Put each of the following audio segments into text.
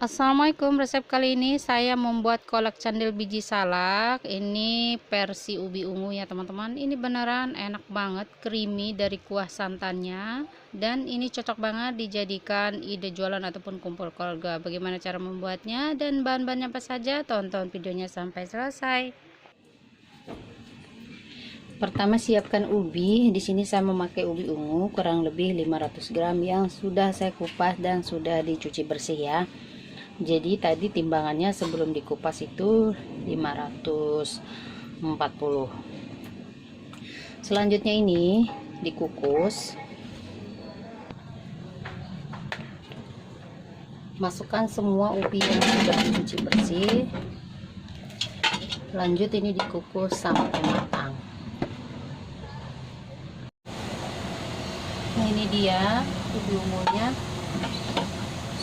Assalamualaikum, resep kali ini saya membuat kolak candil biji salak. Ini versi ubi ungu ya teman-teman. Ini beneran enak banget, creamy dari kuah santannya. Dan ini cocok banget dijadikan ide jualan ataupun kumpul keluarga. Bagaimana cara membuatnya dan bahan-bahannya apa saja? Tonton videonya sampai selesai. Pertama siapkan ubi. Di sini saya memakai ubi ungu kurang lebih 500 gram yang sudah saya kupas dan sudah dicuci bersih ya. Jadi tadi timbangannya sebelum dikupas itu 540. Selanjutnya ini dikukus. Masukkan semua ubi yang sudah dicuci bersih. Lanjut ini dikukus sampai matang. Nah ini dia ubi ungunya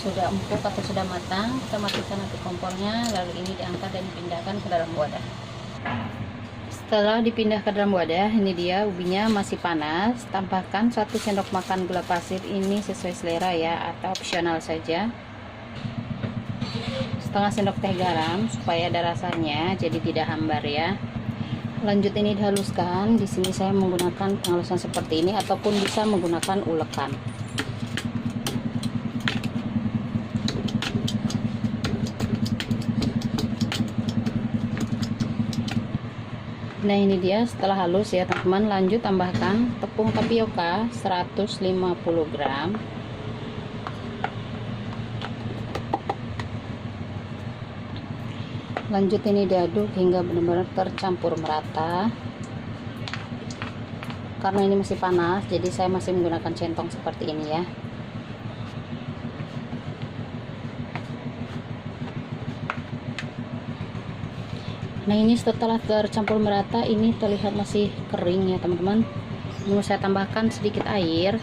sudah empuk atau sudah matang. Kita matikan nanti kompornya, lalu ini diangkat dan dipindahkan ke dalam wadah. Setelah dipindah ke dalam wadah, ini dia ubinya masih panas. Tambahkan 1 sendok makan gula pasir, ini sesuai selera ya, atau opsional saja. Setengah sendok teh garam supaya ada rasanya, jadi tidak hambar ya. Lanjut ini dihaluskan. Di sini saya menggunakan penghalusan seperti ini ataupun bisa menggunakan ulekan. Nah ini dia setelah halus ya teman-teman. Lanjut tambahkan tepung tapioka 150 gram. Lanjut ini diaduk hingga benar-benar tercampur merata. Karena ini masih panas, jadi saya masih menggunakan centong seperti ini ya. Nah ini setelah tercampur merata, ini terlihat masih kering ya teman-teman. Ini saya tambahkan sedikit air.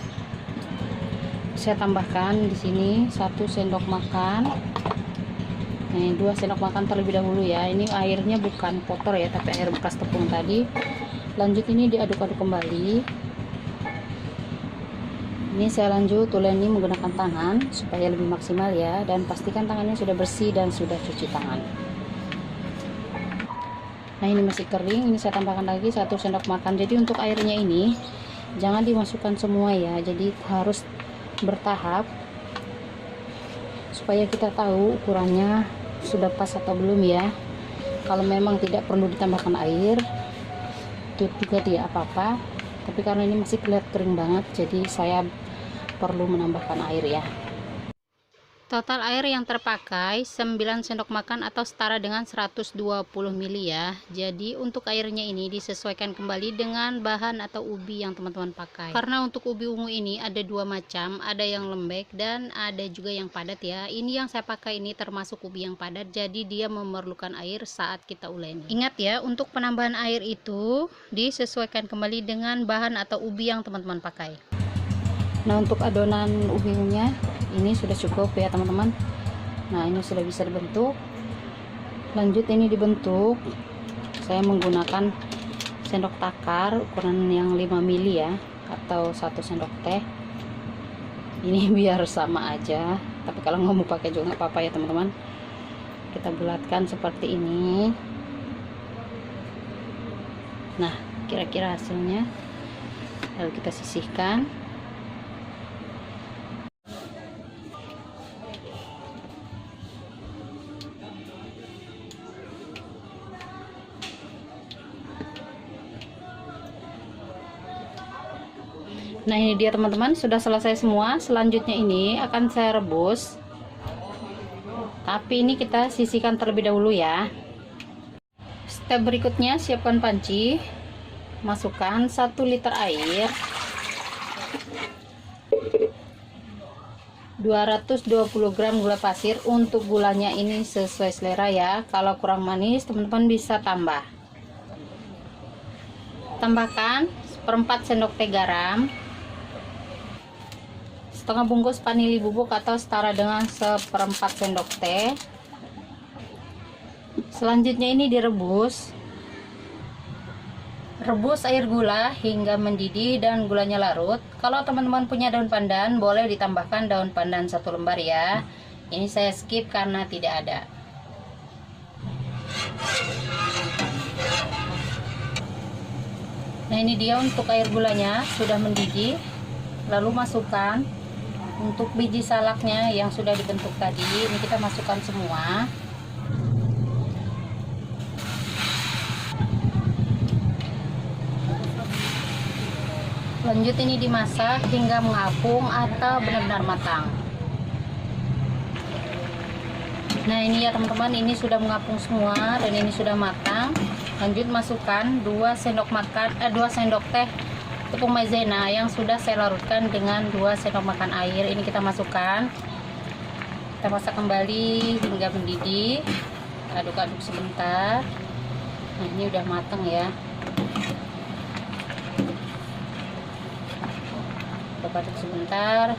Saya tambahkan di sini 1 sendok makan. Nah 2 sendok makan terlebih dahulu ya. Ini airnya bukan kotor ya, tapi air bekas tepung tadi. Lanjut ini diaduk-aduk kembali. Ini saya lanjut uleni menggunakan tangan supaya lebih maksimal ya, dan pastikan tangannya sudah bersih dan sudah cuci tangan. Nah ini masih kering, ini saya tambahkan lagi 1 sendok makan. Jadi untuk airnya ini jangan dimasukkan semua ya, jadi harus bertahap supaya kita tahu ukurannya sudah pas atau belum ya. Kalau memang tidak perlu ditambahkan air itu juga tidak apa-apa, tapi karena ini masih kelihatan kering banget, jadi saya perlu menambahkan air ya. Total air yang terpakai 9 sendok makan atau setara dengan 120 ml ya. Jadi untuk airnya ini disesuaikan kembali dengan bahan atau ubi yang teman-teman pakai. Karena untuk ubi ungu ini ada 2 macam, ada yang lembek dan ada juga yang padat ya. Ini yang saya pakai ini termasuk ubi yang padat, jadi dia memerlukan air saat kita uleni. Ingat ya, untuk penambahan air itu disesuaikan kembali dengan bahan atau ubi yang teman-teman pakai. Nah untuk adonan ubinya ini sudah cukup ya teman-teman. Nah ini sudah bisa dibentuk. Lanjut ini dibentuk, saya menggunakan sendok takar ukuran yang 5 ml ya, atau 1 sendok teh. Ini biar sama aja, tapi kalau nggak mau pakai juga nggak apa-apa ya teman-teman. Kita bulatkan seperti ini. Nah kira-kira hasilnya, lalu kita sisihkan. Nah ini dia teman-teman, sudah selesai semua. Selanjutnya ini akan saya rebus, tapi ini kita sisihkan terlebih dahulu ya. Step berikutnya, siapkan panci, masukkan 1 liter air, 220 gram gula pasir. Untuk gulanya ini sesuai selera ya, kalau kurang manis teman-teman bisa tambah. Tambahkan 1/4 sendok teh garam, setengah bungkus vanili bubuk atau setara dengan 1/4 sendok teh. Selanjutnya ini direbus. Rebus air gula hingga mendidih dan gulanya larut. Kalau teman-teman punya daun pandan, boleh ditambahkan daun pandan 1 lembar ya. Ini saya skip karena tidak ada. Nah, ini dia untuk air gulanya sudah mendidih. Lalu masukkan untuk biji salaknya yang sudah dibentuk tadi. Ini kita masukkan semua. Lanjut ini dimasak hingga mengapung atau benar-benar matang. Nah, ini ya teman-teman, ini sudah mengapung semua dan ini sudah matang. Lanjut masukkan 2 sendok teh tepung maizena yang sudah saya larutkan dengan 2 sendok makan air. Ini kita masukkan. Kita masak kembali hingga mendidih. Aduk-aduk sebentar. Nah, ini udah matang ya. Aduk sebentar.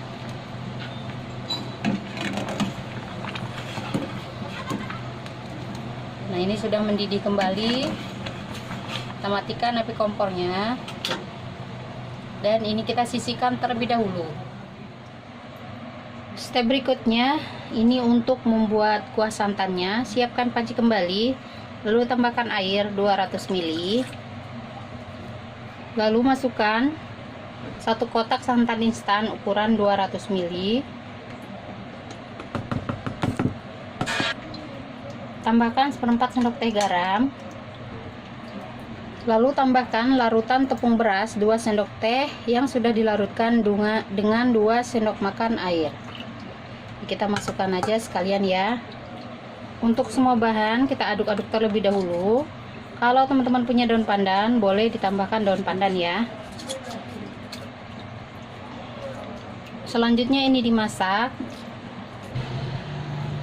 Nah, ini sudah mendidih kembali. Kita matikan api kompornya. Dan ini kita sisihkan terlebih dahulu. Step berikutnya, ini untuk membuat kuah santannya. Siapkan panci kembali, lalu tambahkan air 200 ml. Lalu masukkan 1 kotak santan instan ukuran 200 ml. Tambahkan 1/4 sendok teh garam. Lalu tambahkan larutan tepung beras 2 sendok teh yang sudah dilarutkan dengan 2 sendok makan air. Kita masukkan aja sekalian ya. Untuk semua bahan kita aduk-aduk terlebih dahulu. Kalau teman-teman punya daun pandan, boleh ditambahkan daun pandan ya. Selanjutnya ini dimasak.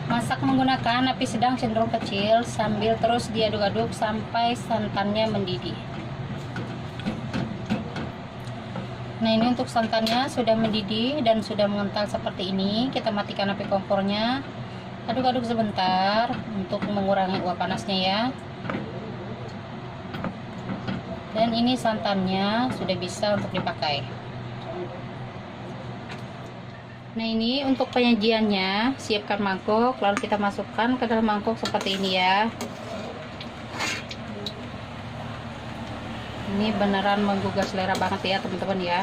Masak menggunakan api sedang cenderung kecil sambil terus diaduk-aduk sampai santannya mendidih. Nah, ini untuk santannya sudah mendidih dan sudah mengental seperti ini. Kita matikan api kompornya. Aduk-aduk sebentar untuk mengurangi uap panasnya ya. Dan ini santannya sudah bisa untuk dipakai. Nah, ini untuk penyajiannya, siapkan mangkok, lalu kita masukkan ke dalam mangkok seperti ini ya. Ini beneran menggugah selera banget ya teman-teman ya.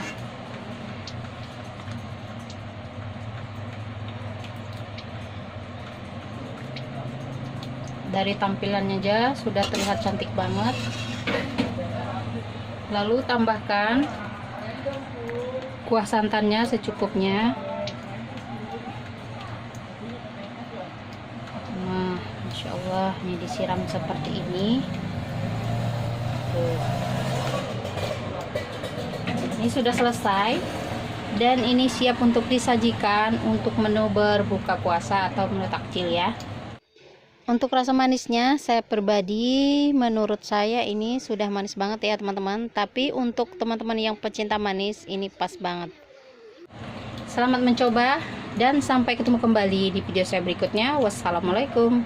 Dari tampilannya aja sudah terlihat cantik banget. Lalu tambahkan kuah santannya secukupnya. Nah, Masya Allah, ini disiram seperti ini. Tuh. Ini sudah selesai dan ini siap untuk disajikan untuk menu berbuka puasa atau menu takjil ya. Untuk rasa manisnya, saya pribadi menurut saya ini sudah manis banget ya teman-teman. Tapi untuk teman-teman yang pecinta manis, ini pas banget. Selamat mencoba dan sampai ketemu kembali di video saya berikutnya. Wassalamualaikum.